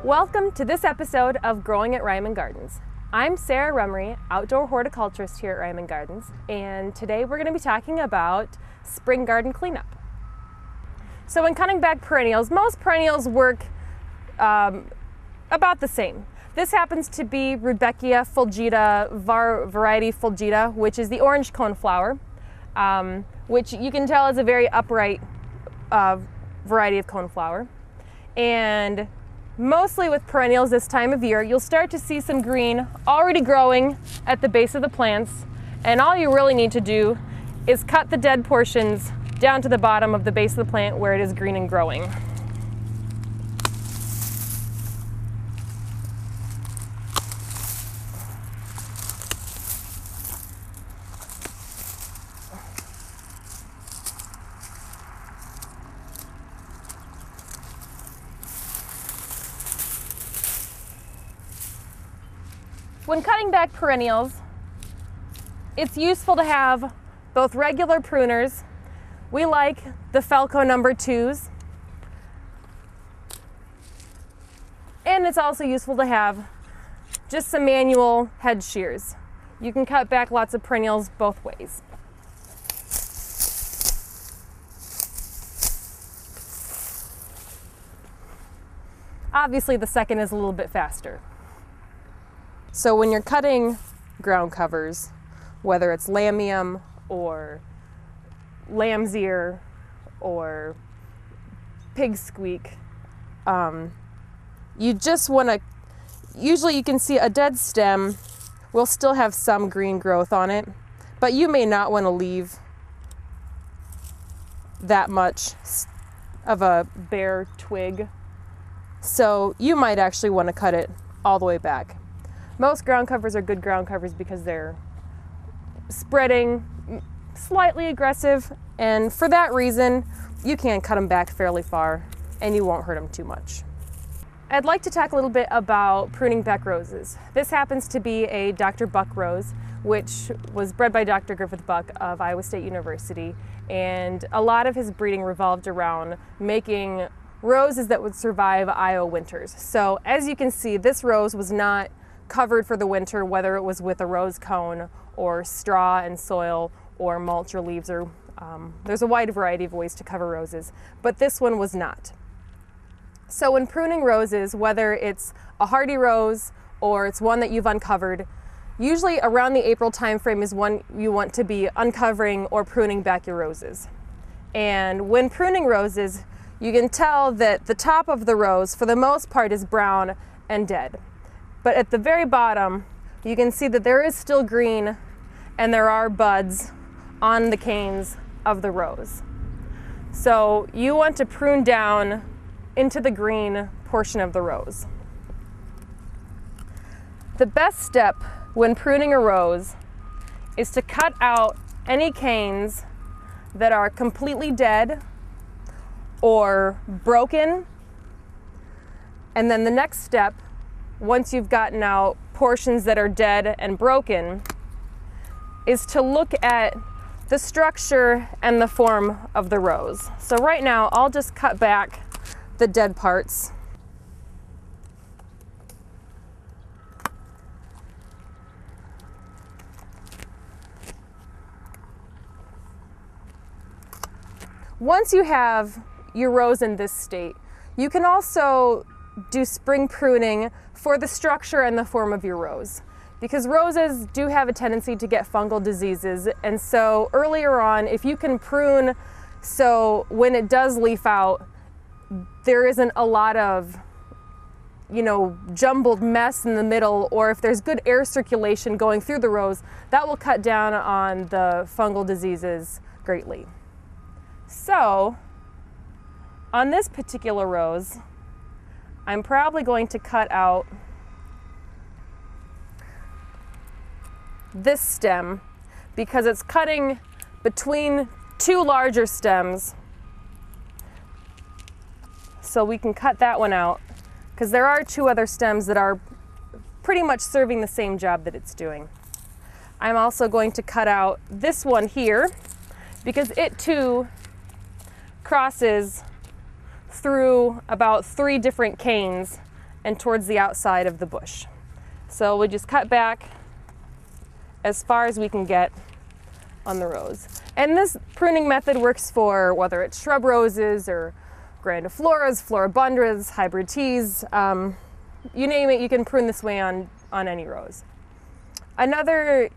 Welcome to this episode of Growing at Reiman Gardens. I'm Sarah Rummery, outdoor horticulturist here at Reiman Gardens, and today we're going to be talking about spring garden cleanup. So when cutting back perennials, most perennials work about the same. This happens to be Rudbeckia fulgida, variety fulgida, which is the orange coneflower, which you can tell is a very upright variety of coneflower. And mostly with perennials this time of year, you'll start to see some green already growing at the base of the plants, and all you really need to do is cut the dead portions down to the bottom of the base of the plant where it is green and growing. When cutting back perennials, it's useful to have both regular pruners. We like the Felco number 2s. And it's also useful to have just some manual Hedge shears. You can cut back lots of perennials both ways. Obviously, the second is a little bit faster. So when you're cutting ground covers, whether it's lamium or lamb's ear or pig squeak, you just want to, usually you can see a dead stem will still have some green growth on it, but you may not want to leave that much of a bare twig. So you might actually want to cut it all the way back. Most ground covers are good ground covers because they're spreading, slightly aggressive, and for that reason, you can cut them back fairly far and you won't hurt them too much. I'd like to talk a little bit about pruning back roses. This happens to be a Dr. Buck rose, which was bred by Dr. Griffith Buck of Iowa State University, and a lot of his breeding revolved around making roses that would survive Iowa winters. So as you can see, this rose was not covered for the winter, whether it was with a rose cone or straw and soil or mulch or leaves, or there's a wide variety of ways to cover roses, but this one was not. So when pruning roses, whether it's a hardy rose or it's one that you've uncovered, usually around the April timeframe is when you want to be uncovering or pruning back your roses. And when pruning roses, you can tell that the top of the rose for the most part is brown and dead. But at the very bottom, you can see that there is still green and there are buds on the canes of the rose. So you want to prune down into the green portion of the rose. The best step when pruning a rose is to cut out any canes that are completely dead or broken. And then the next step, once you've gotten out portions that are dead and broken, is to look at the structure and the form of the rose. So right now, I'll just cut back the dead parts. Once you have your rose in this state, you can also do spring pruning for the structure and the form of your rose, because roses do have a tendency to get fungal diseases. And so earlier on, if you can prune so when it does leaf out, there isn't a lot of, jumbled mess in the middle, or if there's good air circulation going through the rose, that will cut down on the fungal diseases greatly. So on this particular rose, I'm probably going to cut out this stem because it's cutting between two larger stems. So we can cut that one out because there are two other stems that are pretty much serving the same job that it's doing. I'm also going to cut out this one here because it too crosses through about 3 different canes and towards the outside of the bush. So we just cut back as far as we can get on the rows. And this pruning method works for whether it's shrub roses or grandifloras, floribundras, hybrid teas, you name it, you can prune this way on any rose. Another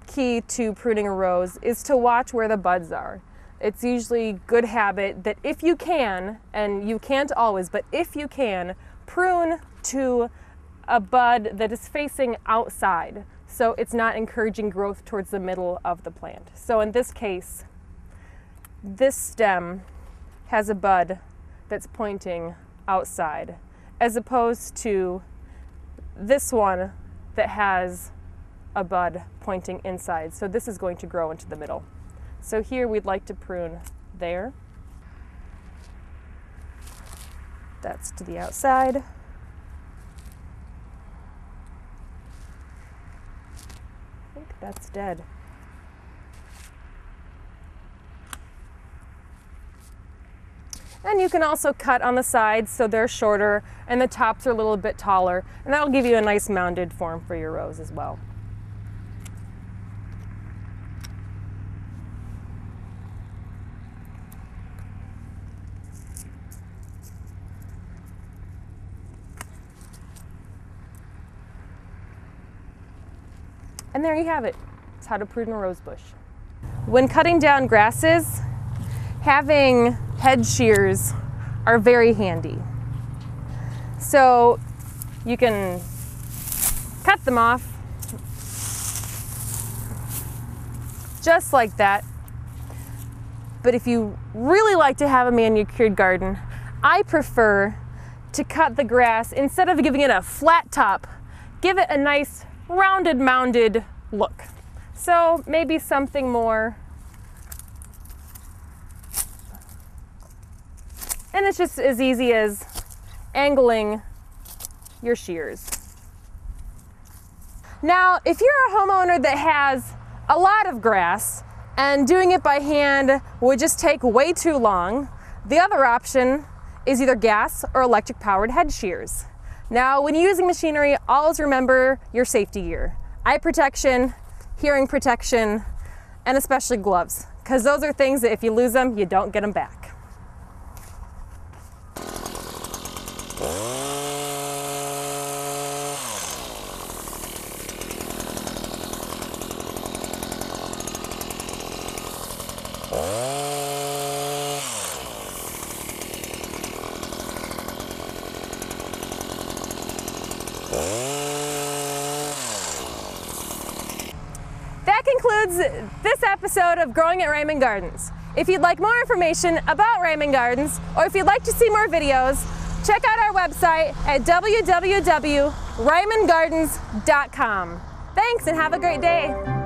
key to pruning a rose is to watch where the buds are. It's usually good habit that if you can, and you can't always, but if you can, prune to a bud that is facing outside, so it's not encouraging growth towards the middle of the plant. So in this case, this stem has a bud that's pointing outside, as opposed to this one that has a bud pointing inside. So this is going to grow into the middle. So here we'd like to prune there. That's to the outside. I think that's dead. And you can also cut on the sides so they're shorter and the tops are a little bit taller, and that'll give you a nice mounded form for your rose as well. And there you have it. It's how to prune a rose bush. When cutting down grasses, having hedge shears are very handy. So you can cut them off just like that. But if you really like to have a manicured garden, I prefer to cut the grass, instead of giving it a flat top, give it a nice rounded, mounded look. So maybe something more, and it's just as easy as angling your shears. Now, if you're a homeowner that has a lot of grass and doing it by hand would just take way too long, the other option is either gas or electric powered hedge shears. Now, when using machinery, always remember your safety gear. Eye protection, hearing protection, and especially gloves, because those are things that if you lose them, you don't get them back. That concludes this episode of Growing at Reiman Gardens. If you'd like more information about Reiman Gardens, or if you'd like to see more videos, check out our website at www.reimangardens.com. Thanks and have a great day.